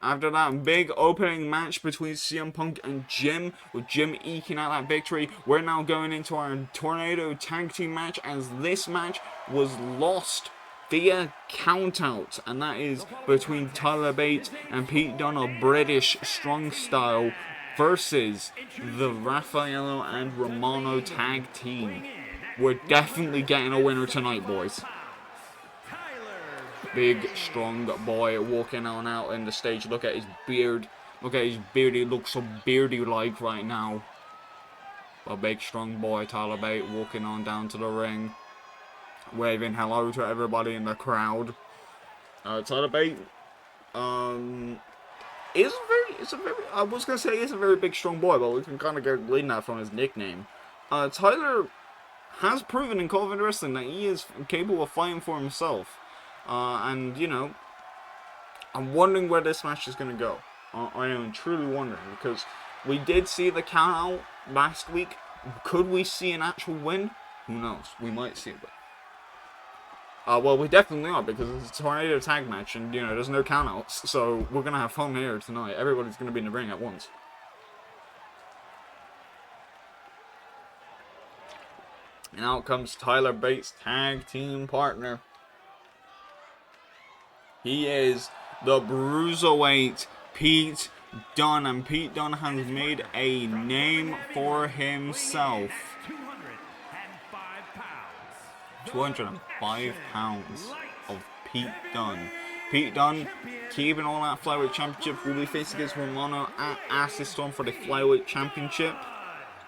After that big opening match between CM Punk and Jim, with Jim eking out that victory, we're now going into our Tornado Tag Team match, as this match was lost via countout, and that is between Tyler Bate and Pete Dunne of British Strong Style versus the Rafaello and Romano Tag Team. We're definitely getting a winner tonight, boys. Big, strong boy walking on out in the stage. Look at his beard. Look at his beard. He looks so beardy-like right now. A big, strong boy, Tyler Bate, walking on down to the ring, waving hello to everybody in the crowd. Tyler Bate, is a very, I was gonna say he's a very big, strong boy, but we can kind of get glean that from his nickname. Tyler has proven in Call of Duty Wrestling that he is capable of fighting for himself. And, you know, I'm wondering where this match is going to go. I am truly wondering, because we did see the count out last week. Could we see an actual win? Who knows? We might see it. Well, we definitely are, because it's a Tornado tag match, and, you know, there's no count outs. So we're going to have fun here tonight. Everybody's going to be in the ring at once. And out comes Tyler Bates' tag team partner. He is the Bruiserweight Pete Dunne, and Pete Dunne has made a name for himself. 205 pounds of Pete Dunne. Pete Dunne keeping all that Flyweight Championship, will be facing against Romano at Acid Storm for the Flyweight Championship.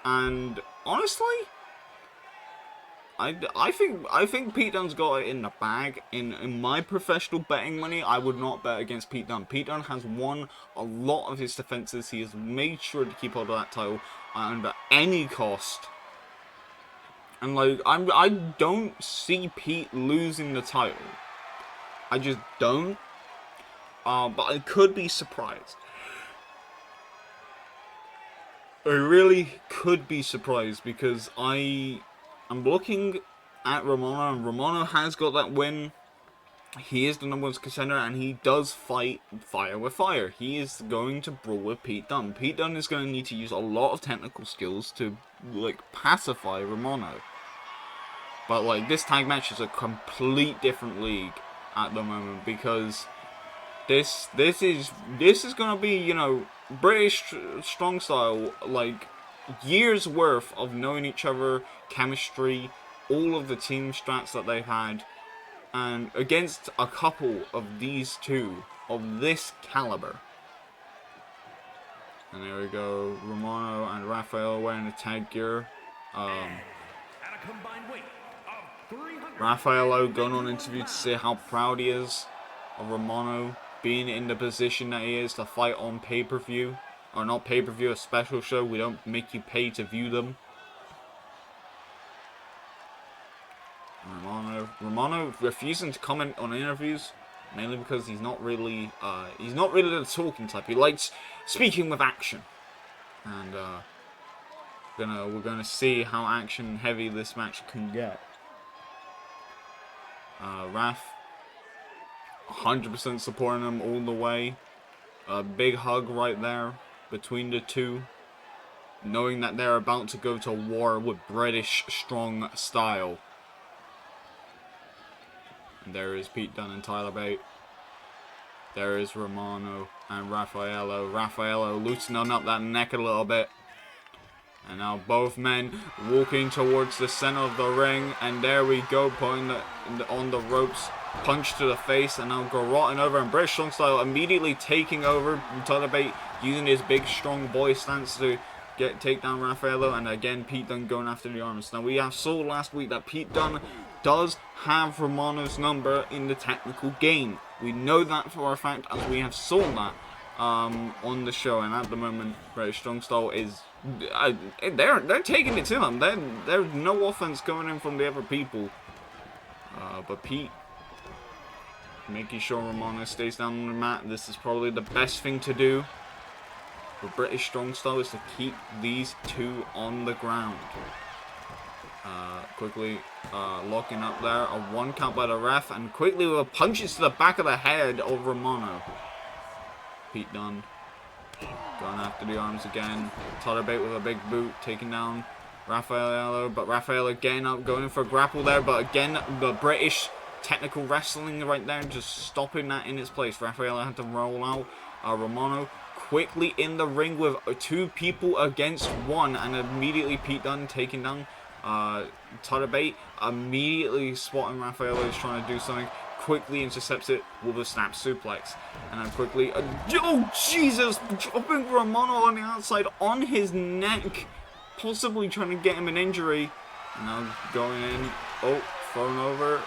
And honestly, I think Pete Dunne's got it in the bag. In my professional betting money, I would not bet against Pete Dunne. Pete Dunne has won a lot of his defenses. He has made sure to keep hold of that title under any cost. And like, I don't see Pete losing the title. I just don't. But I could be surprised. I really could be surprised, because I'm looking at Romano, and Romano has got that win. He is the number one contender, and he does fight fire with fire. He is going to brawl with Pete Dunne. Pete Dunne is going to need to use a lot of technical skills to, like, pacify Romano. But, like, this tag match is a complete different league at the moment, because this is going to be, you know, British Strong Style, like, years worth of knowing each other, chemistry, all of the team strats that they've had, and against a couple of these two of this caliber. And there we go, Romano and Rafael wearing the tag gear. Rafaello going on interview to say how proud he is of Romano being in the position that he is to fight on pay-per-view. Or not pay-per-view, a special show. We don't make you pay to view them. Romano refusing to comment on interviews, mainly because he's not really the talking type. He likes speaking with action. And we're gonna see how action heavy this match can get. Raf 100% supporting him all the way. A big hug right there between the two, knowing that they're about to go to war with British Strong Style. And there is Pete Dunne and Tyler Bate. There is Romano and Rafaello. Rafaello loosening up that neck a little bit. And now both men walking towards the center of the ring. And there we go, putting on the ropes. Punch to the face, and now garroting over, and British Strong Style immediately taking over. Tyler Bate using his big strong boy stance to take down Rafaello, and again Pete Dunne going after the arms. Now we have saw last week that Pete Dunne does have Romano's number in the technical game. We know that for a fact, as we have saw that on the show, and at the moment British Strong Style is they're taking it to them. There's no offense coming in from the other people, but Pete making sure Romano stays down on the mat. This is probably the best thing to do for British Strong Style, is to keep these two on the ground. Quickly locking up there. A 1 count by the ref, and quickly with punches to the back of the head of Romano. Pete Dunne going after the arms again. Tyler Bate with a big boot, taking down Rafaello, but Rafaello getting up, going in for a grapple there, but again, the British technical wrestling right there, just stopping that in its place. Rafaello had to roll out. Romano quickly in the ring with 2 people against 1, and immediately Pete Dunne taking down Tyler Bate, immediately spotting Rafaello is trying to do something, quickly intercepts it with a snap suplex, and then quickly, oh Jesus, dropping Romano on the outside on his neck, possibly trying to get him an injury, and now going in, oh, thrown over,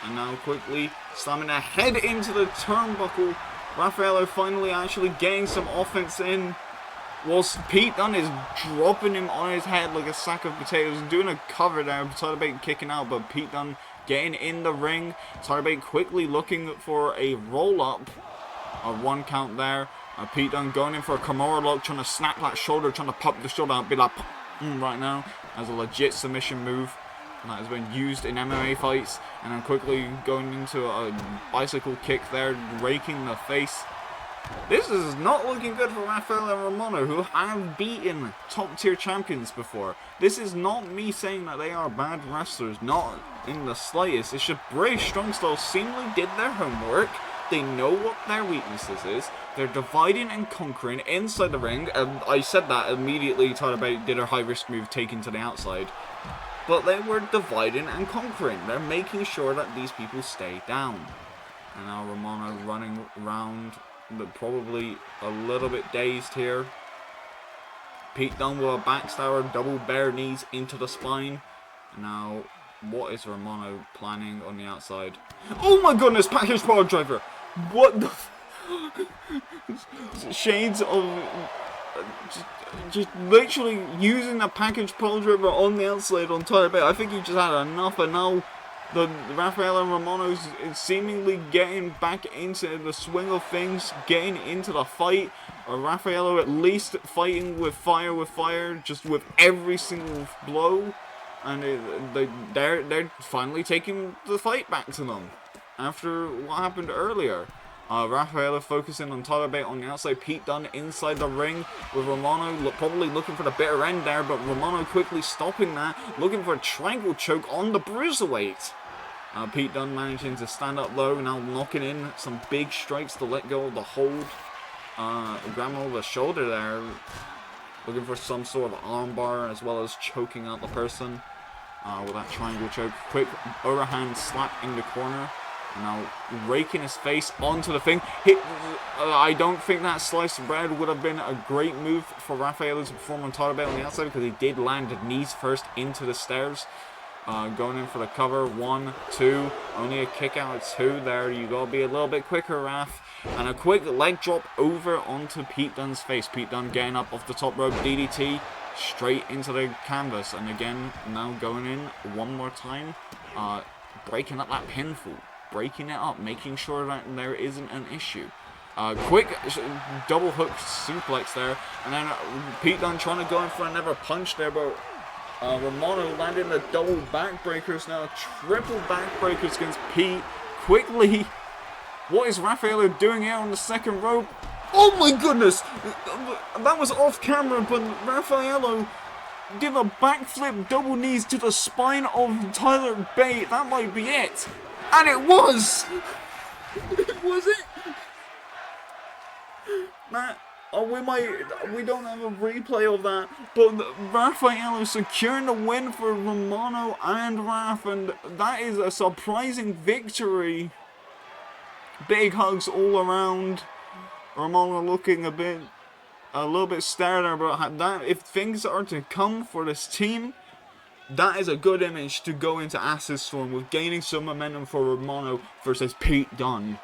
and now quickly slamming a head into the turnbuckle. Rafaello finally actually getting some offense in, whilst Pete Dunne is dropping him on his head like a sack of potatoes, doing a cover there, Tyler Bate kicking out, but Pete Dunne getting in the ring. Tyler Bate quickly looking for a roll-up, a 1 count there. Pete Dunne going in for a Kimura lock, trying to snap that shoulder, trying to pop the shoulder out, be like, right now, as a legit submission move that has been used in MMA fights, and then quickly going into a bicycle kick there, raking the face. This is not looking good for Rafael and Romano, who have beaten top-tier champions before. This is not me saying that they are bad wrestlers, not in the slightest. It's just British Strong Style seemingly did their homework. They know what their weaknesses is. They're dividing and conquering inside the ring. I said that immediately. Tyler Bate did a high-risk move, taken to the outside. But they were dividing and conquering. They're making sure that these people stay down. And now Romano running around, but probably a little bit dazed here. Pete Dunne with a backstabber, double bare knees into the spine. Now, what is Romano planning on the outside? Oh my goodness, package power driver! What the shades of just literally using a package power driver on the outside on Tyler Bate. I think he just had enough, and now the Rafael and Romano's seemingly getting back into the swing of things, getting into the fight. Rafaello at least fighting with fire, just with every single blow, and they're finally taking the fight back to them after what happened earlier. Rafaello focusing on Tyler Bate on the outside, Pete Dunne inside the ring with Romano probably looking for the bitter end there, but Romano quickly stopping that, looking for a triangle choke on the bruiserweight. Pete Dunne managing to stand up low, now knocking in some big strikes to let go of the hold. Grabbing over the shoulder there, looking for some sort of armbar as well as choking out the person with that triangle choke. Quick overhand slap in the corner. Now raking his face onto the thing. I don't think that sliced bread would have been a great move for Rafaello to perform on Tyler Bate on the outside, because he did land knees first into the stairs. Going in for the cover, 1, 2, only a kick out at 2 there. You gotta be a little bit quicker, Raf. And a quick leg drop over onto Pete Dunne's face. Pete Dunne getting up off the top rope, DDT straight into the canvas, and again now going in one more time, breaking up that pinfall, breaking it up, making sure that there isn't an issue. Quick double hook suplex there, and then Pete Dunne trying to go in for another punch there, but Romano landing the double backbreakers, now triple backbreakers against Pete. Quickly, what is Rafaello doing here on the second rope? Oh my goodness! That was off camera, but Rafaello did a backflip double knees to the spine of Tyler Bate. That might be it. And it was! Was it? That, we don't have a replay of that, but Rafaello securing the win for Romano and Raf, and that is a surprising victory. Big hugs all around. Romano looking a little bit scared about that. If things are to come for this team, that is a good image to go into Acid Storm with, gaining some momentum for Romano versus Pete Dunne.